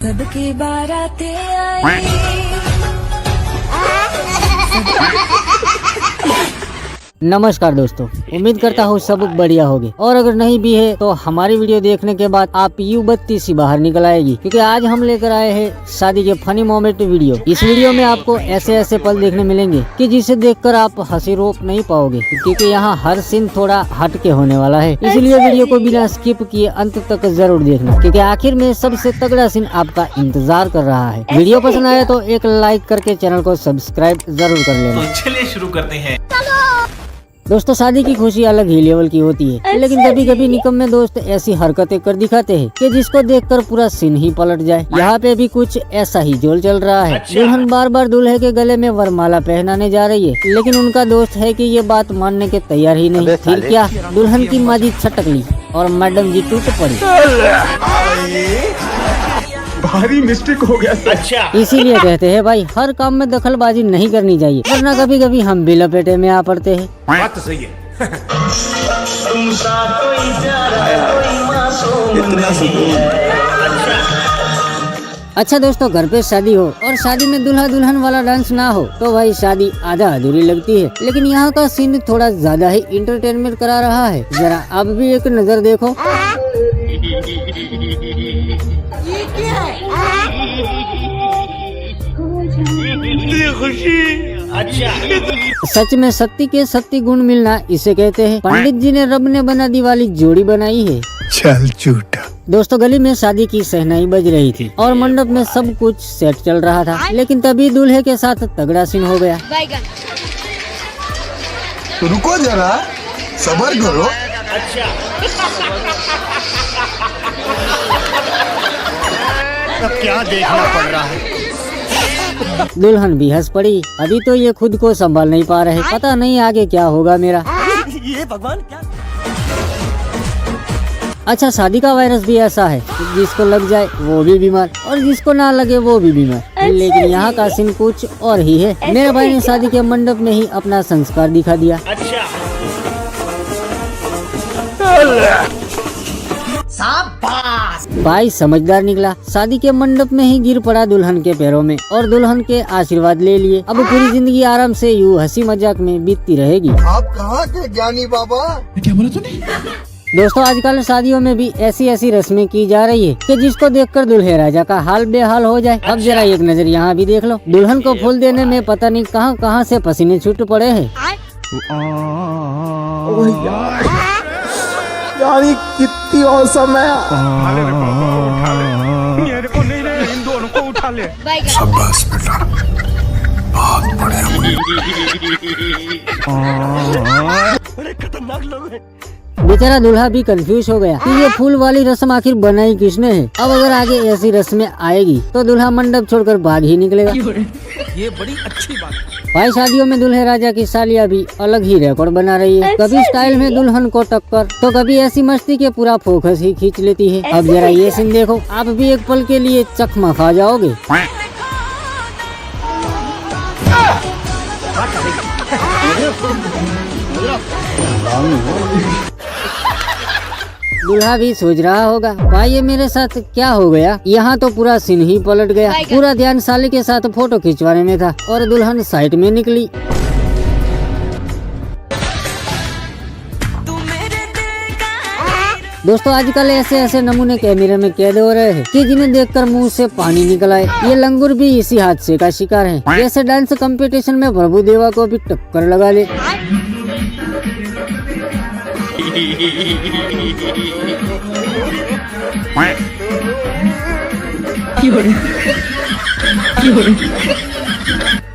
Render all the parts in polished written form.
सबकी बारातें आई। नमस्कार दोस्तों, उम्मीद करता हूँ सब बढ़िया होगे और अगर नहीं भी है तो हमारी वीडियो देखने के बाद आप U32 से बाहर निकल आएगी, क्योंकि आज हम लेकर आए हैं शादी के फनी मोमेंट वीडियो। इस वीडियो में आपको ऐसे ऐसे पल देखने मिलेंगे कि जिसे देखकर आप हंसी रोक नहीं पाओगे, क्योंकि यहाँ हर सीन थोड़ा हट के होने वाला है। इसलिए वीडियो को बिना स्किप किए अंत तक जरूर देखना, क्योंकि आखिर में सबसे तगड़ा सीन आपका इंतजार कर रहा है। वीडियो पसंद आए तो एक लाइक करके चैनल को सब्सक्राइब जरूर कर लेना। तो चलिए शुरू करते हैं। दोस्तों, शादी की खुशी अलग ही लेवल की होती है, लेकिन कभी कभी निकम्मे दोस्त ऐसी हरकतें कर दिखाते हैं कि जिसको देखकर पूरा सीन ही पलट जाए। यहाँ पे भी कुछ ऐसा ही जोल चल रहा है। दुल्हन बार बार दूल्हे के गले में वरमाला पहनाने जा रही है, लेकिन उनका दोस्त है कि ये बात मानने के तैयार ही नहीं। फिर क्या, दुल्हन की माजी छटक ली और मैडम जी टूट पड़ी। भारी मिस्टेक हो गया सर। अच्छा, इसीलिए कहते हैं भाई, हर काम में दखलबाजी नहीं करनी चाहिए, वरना कभी कभी हम भी लपेटे में आ पड़ते हैं। बात तो सही है। इतना अच्छा दोस्तों, घर पे शादी हो और शादी में दूल्हा दुल्हन वाला डांस ना हो तो भाई शादी आधा अधूरी लगती है। लेकिन यहाँ का सीन थोड़ा ज्यादा ही इंटरटेनमेंट करा रहा है। जरा आप भी एक नजर देखो। सच में सत्य के सत्य गुण मिलना इसे कहते हैं। पंडित जी ने रब ने बना दी वाली जोड़ी बनाई है। चल झूठा। दोस्तों, गली में शादी की सहनाई बज रही थी और मंडप में सब कुछ सेट चल रहा था, लेकिन तभी दूल्हे के साथ तगड़ा सीन हो गया। तो रुको जरा, सब्र करो। अब क्या देखना पड़ रहा है। दुल्हन भी हंस पड़ी। अभी तो ये खुद को संभाल नहीं पा रहे, पता नहीं आगे क्या होगा मेरा। ये भगवान क्या। अच्छा, शादी का वायरस भी ऐसा है, जिसको लग जाए वो भी बीमार और जिसको ना लगे वो भी बीमार। लेकिन यहाँ का सीन कुछ और ही है। मेरे भाई ने शादी के मंडप में ही अपना संस्कार दिखा दिया। अच्छा, भाई समझदार निकला, शादी के मंडप में ही गिर पड़ा दुल्हन के पैरों में और दुल्हन के आशीर्वाद ले लिए। अब पूरी जिंदगी आराम से यूं हंसी मजाक में बीतती रहेगी। आप कहाँ के ज्ञानी बाबा? क्या बोला तूने? दोस्तों, आजकल शादियों में भी ऐसी ऐसी रस्में की जा रही है कि जिसको देखकर दूल्हे राजा का हाल बेहाल हो जाए। अब जरा एक नजर यहाँ भी देख लो। दुल्हन को फूल देने में पता नहीं कहां कहां से पसीने छूट पड़े हैं। यानी कितनी औसम है। शाबाश बेटा, बहुत बढ़िया। बड़े खतरनाक लोग हैं। बेचारा दूल्हा भी कंफ्यूज हो गया कि ये फूल वाली रस्म आखिर बनाई किसने है। अब अगर आगे ऐसी रस्में आएगी तो दूल्हा मंडप छोड़कर भाग ही निकलेगा। ये बड़ी अच्छी बात है। भाई, शादियों में दूल्हे राजा की सालियाँ भी अलग ही रिकॉर्ड बना रही है। कभी स्टाइल में दुल्हन को टक्कर तो कभी ऐसी मस्ती के पूरा फोकस ही खींच लेती है। अब जरा ये सीन देखो, आप भी एक पल के लिए चकमा खा जाओगे। दूल्हा भी सोच रहा होगा, भाई ये मेरे साथ क्या हो गया। यहाँ तो पूरा सीन ही पलट गया। पूरा ध्यान साली के साथ फोटो खिंचवाने में था और दुल्हन साइड में निकली। दोस्तों, आजकल ऐसे ऐसे नमूने कैमरे में कैद हो रहे हैं कि जिन्हें देखकर मुंह से पानी निकल आए। ये लंगूर भी इसी हादसे का शिकार है। जैसे डांस कंपटीशन में प्रभु देवा को भी टक्कर लगा ले।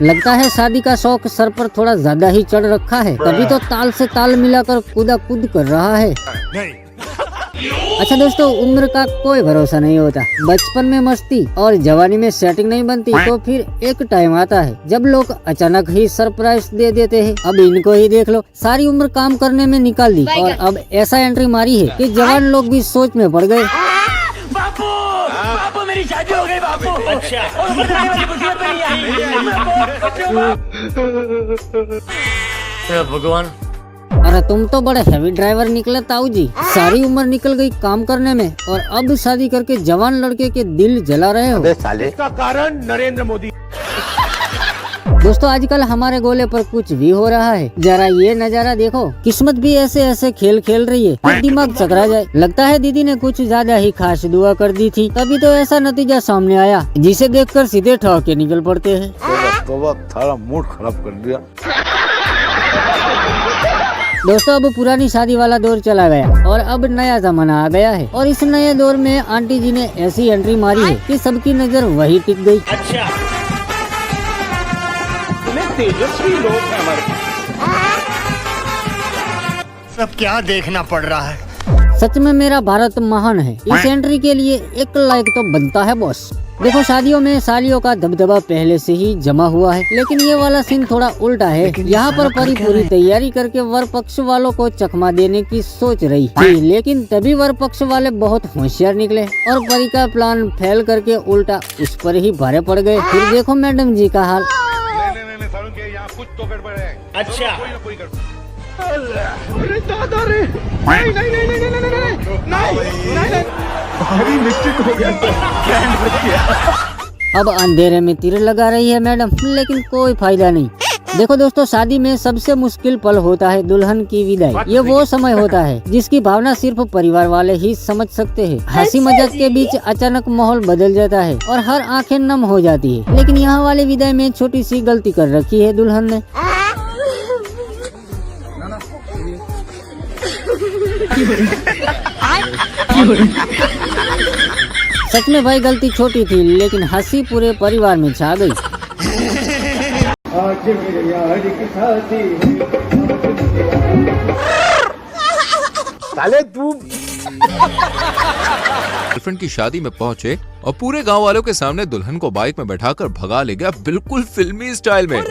लगता है शादी का शौक सर पर थोड़ा ज्यादा ही चढ़ रखा है, तभी तो ताल से ताल मिलाकर कूदा कूद कर रहा है। अच्छा दोस्तों, उम्र का कोई भरोसा नहीं होता। बचपन में मस्ती और जवानी में सेटिंग नहीं बनती तो फिर एक टाइम आता है जब लोग अचानक ही सरप्राइज दे देते हैं। अब इनको ही देख लो, सारी उम्र काम करने में निकाल दी और अब ऐसा एंट्री मारी है कि जवान लोग भी सोच में पड़ गए। बापू, बापू मेरी शादी हो गई बापू। अच्छा, और बताने वाली मुसीबत नहीं आई। भगवान, अरे तुम तो बड़े हैवी ड्राइवर निकले ताऊ जी। सारी उम्र निकल गई काम करने में और अब शादी करके जवान लड़के के दिल जला रहे हो। इसका कारण नरेंद्र मोदी। दोस्तों आजकल हमारे गोले पर कुछ भी हो रहा है, जरा ये नजारा देखो। किस्मत भी ऐसे ऐसे खेल खेल रही है कि दिमाग चकरा जाए। लगता है दीदी ने कुछ ज्यादा ही खास दुआ कर दी थी, तभी तो ऐसा नतीजा सामने आया, जिसे देखकर सीधे ठोक के निकल पड़ते हैं। थारा मूड खराब कर दिया। दोस्तों अब पुरानी शादी वाला दौर चला गया और अब नया जमाना आ गया है, और इस नए दौर में आंटी जी ने ऐसी एंट्री मारी है कि सबकी नजर वही टिक गई। अच्छा, तेजस्वी लोग हैं हमारे। सब क्या देखना पड़ रहा है। सच में मेरा भारत महान है। इस एंट्री के लिए एक लाइक तो बनता है बॉस। देखो शादियों में सालियों का दबदबा पहले से ही जमा हुआ है, लेकिन ये वाला सीन थोड़ा उल्टा है। यहाँ पर परी पूरी तैयारी करके वर पक्ष वालों को चकमा देने की सोच रही थी, लेकिन तभी वर पक्ष वाले बहुत होशियार निकले और परी का प्लान फेल करके उल्टा उस पर ही भारे पड़ गए। फिर देखो मैडम जी का हाल। कुछ तो गड़बड़ है। अच्छा, कोई गड़बड़। अरे दादा रे, नहीं नहीं नहीं नहीं नहीं नहीं नहीं, भारी मिस्टेक हो गया। अब अंधेरे में तीर लगा रही है मैडम, लेकिन कोई फायदा नहीं। देखो दोस्तों, शादी में सबसे मुश्किल पल होता है दुल्हन की विदाई। ये वो समय होता है जिसकी भावना सिर्फ परिवार वाले ही समझ सकते हैं। हंसी मजाक के बीच अचानक माहौल बदल जाता है और हर आंखें नम हो जाती है। लेकिन यहाँ वाले विदाई में छोटी सी गलती कर रखी है दुल्हन ने। सच में भाई गलती छोटी थी, लेकिन हंसी पूरे परिवार में छा गई। साले तू गर्लफ्रेंड की शादी में पहुंचे और पूरे गांव वालों के सामने दुल्हन को बाइक में बैठाकर भगा ले गया, बिल्कुल फिल्मी स्टाइल में।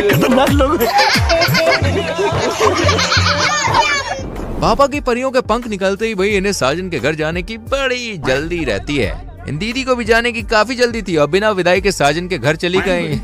खतरनाक लोग हैं। पापा की परियों के पंख निकलते ही भाई इन्हें साजन के घर जाने की बड़ी जल्दी रहती है। इन दीदी को भी जाने की काफी जल्दी थी और बिना विदाई के साजन के घर चली गई।